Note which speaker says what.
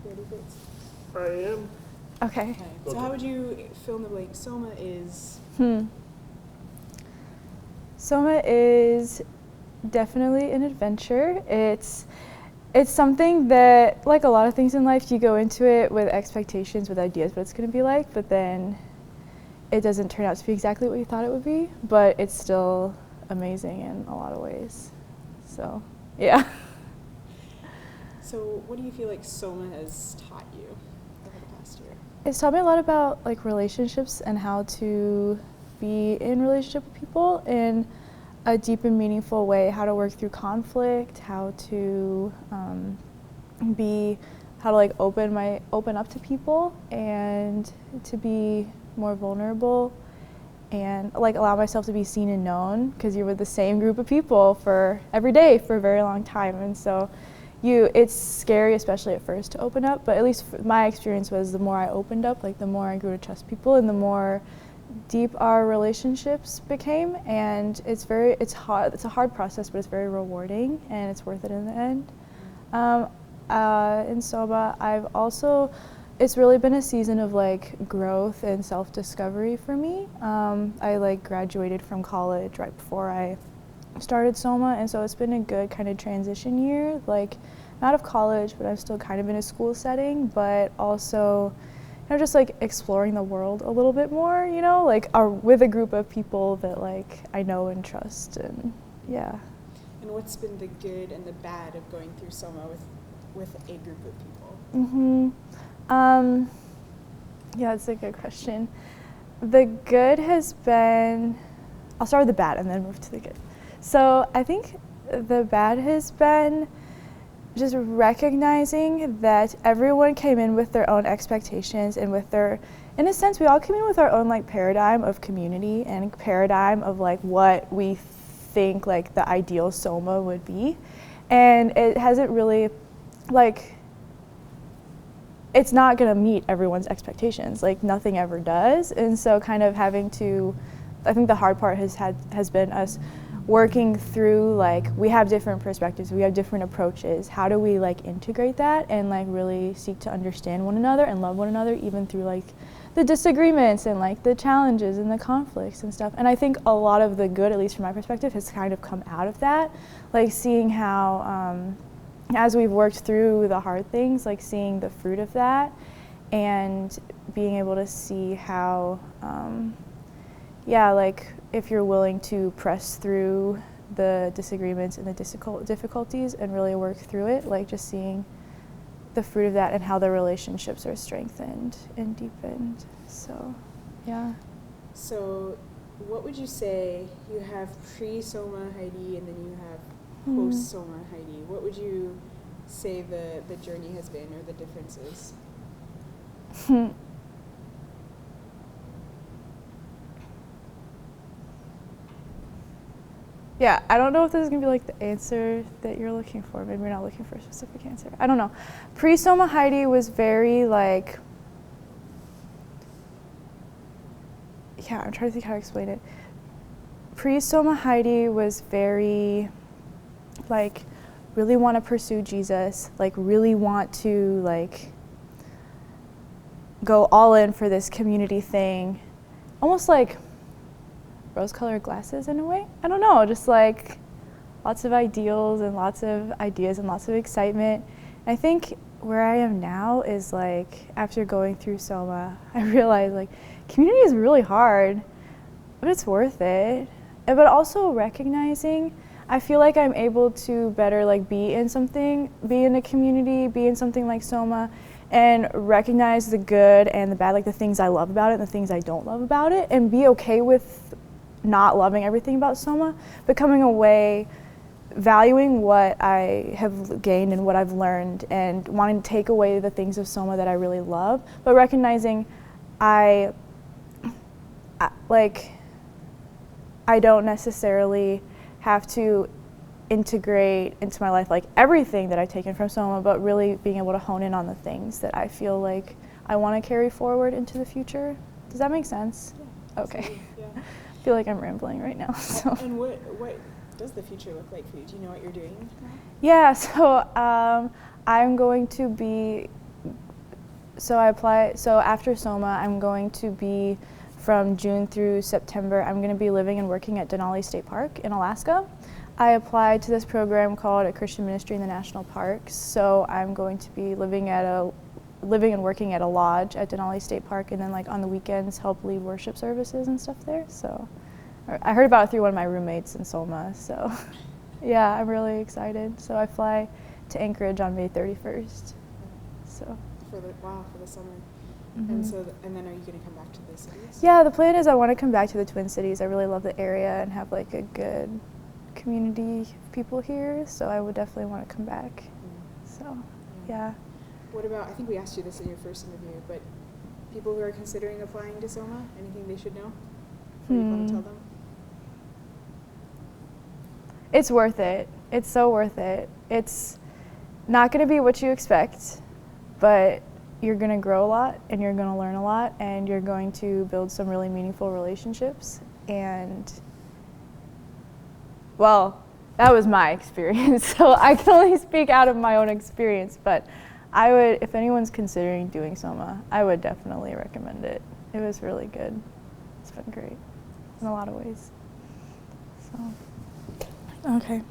Speaker 1: ready for this?
Speaker 2: I am.
Speaker 3: Okay.
Speaker 1: So how would you fill in the blank? Soma is?
Speaker 3: Soma is definitely an adventure. It's something that, like a lot of things in life, you go into it with expectations, with ideas what it's going to be like, but then it doesn't turn out to be exactly what you thought it would be, but it's still amazing in a lot of ways. So, yeah.
Speaker 1: So what do you feel like Soma has taught you over the past year?
Speaker 3: It's taught me a lot about like relationships and how to be in relationship with people in a deep and meaningful way, how to work through conflict, how to open up to people and to be more vulnerable and like allow myself to be seen and known, because you're with the same group of people for every day for a very long time, and so it's scary, especially at first, to open up, but at least my experience was the more I opened up, like the more I grew to trust people and the more deep our relationships became, and it's hard. It's a hard process, but it's very rewarding and it's worth it in the end. In Soma, it's really been a season of like growth and self-discovery for me. I like graduated from college right before I started Soma, and so it's been a good kind of transition year, like out of college, but I'm still kind of in a school setting, but also just like exploring the world a little bit more, like with a group of people that like I know and trust, and yeah.
Speaker 1: And what's been the good and the bad of going through Soma with a group of people?
Speaker 3: Yeah, that's a good question. The good has been, I'll start with the bad and then move to the good. So I think the bad has been just recognizing that everyone came in with their own expectations and in a sense, we all came in with our own like paradigm of community and paradigm of like what we think like the ideal Soma would be. And it hasn't really, like, it's not gonna meet everyone's expectations, like nothing ever does. And so kind of having to, I think the hard part has been us working through, like, we have different perspectives, we have different approaches. How do we like integrate that and like really seek to understand one another and love one another, even through like the disagreements and like the challenges and the conflicts and stuff. And I think a lot of the good, at least from my perspective, has kind of come out of that, like seeing how as we've worked through the hard things, like seeing the fruit of that and being able to see how like if you're willing to press through the disagreements and the difficulties and really work through it, like just seeing the fruit of that and how the relationships are strengthened and deepened. So, yeah.
Speaker 1: So, what would you say, you have pre-Soma Heidi and then you have post-Soma Heidi. What would you say the journey has been, or the differences?
Speaker 3: Yeah, I don't know if this is gonna be like the answer that you're looking for. Maybe you're not looking for a specific answer. I don't know. Pre-Soma Heidi was very like, I'm trying to think how to explain it. Pre-Soma Heidi was very like, really want to pursue Jesus, like really want to like go all in for this community thing, almost like rose-colored glasses in a way. I don't know, just like lots of ideals and lots of ideas and lots of excitement. And I think where I am now is like, after going through Soma, I realized like community is really hard, but it's worth it. But also recognizing, I feel like I'm able to better like be in a community, be in something like Soma, and recognize the good and the bad, like the things I love about it and the things I don't love about it, and be okay with not loving everything about Soma, but coming away valuing what I have gained and what I've learned, and wanting to take away the things of Soma that I really love, but recognizing I don't necessarily have to integrate into my life like everything that I've taken from Soma, but really being able to hone in on the things that I feel like I want to carry forward into the future. Does that make sense?
Speaker 1: Yeah,
Speaker 3: okay.
Speaker 1: Yeah.
Speaker 3: I feel like I'm rambling right now. So.
Speaker 1: And what does the future look like for you? Do you know what you're doing now?
Speaker 3: Yeah, so I'm going to be So after SOMA, I'm going to be, from June through September, I'm going to be living and working at Denali State Park in Alaska. I applied to this program called A Christian Ministry in the National Parks. So I'm going to be living and working at a lodge at Denali State Park, and then like on the weekends help lead worship services and stuff there. So I heard about it through one of my roommates in Soma. So yeah, I'm really excited. So I fly to Anchorage on May 31st. So.
Speaker 1: For the summer.
Speaker 3: Mm-hmm.
Speaker 1: And then are you going to come back to the cities?
Speaker 3: Yeah, the plan is I want to come back to the Twin Cities. I really love the area and have like a good community of people here, so I would definitely want to come back. So, yeah.
Speaker 1: What about, I think we asked you this in your first interview, but people who are considering applying to SOMA, anything they should know? What do you want to tell them?
Speaker 3: It's worth it. It's so worth it. It's not going to be what you expect, but you're going to grow a lot and you're going to learn a lot and you're going to build some really meaningful relationships. And, well, that was my experience, so I can only speak out of my own experience, but I would, if anyone's considering doing SOMA, I would definitely recommend it. It was really good. It's been great in a lot of ways. So, okay.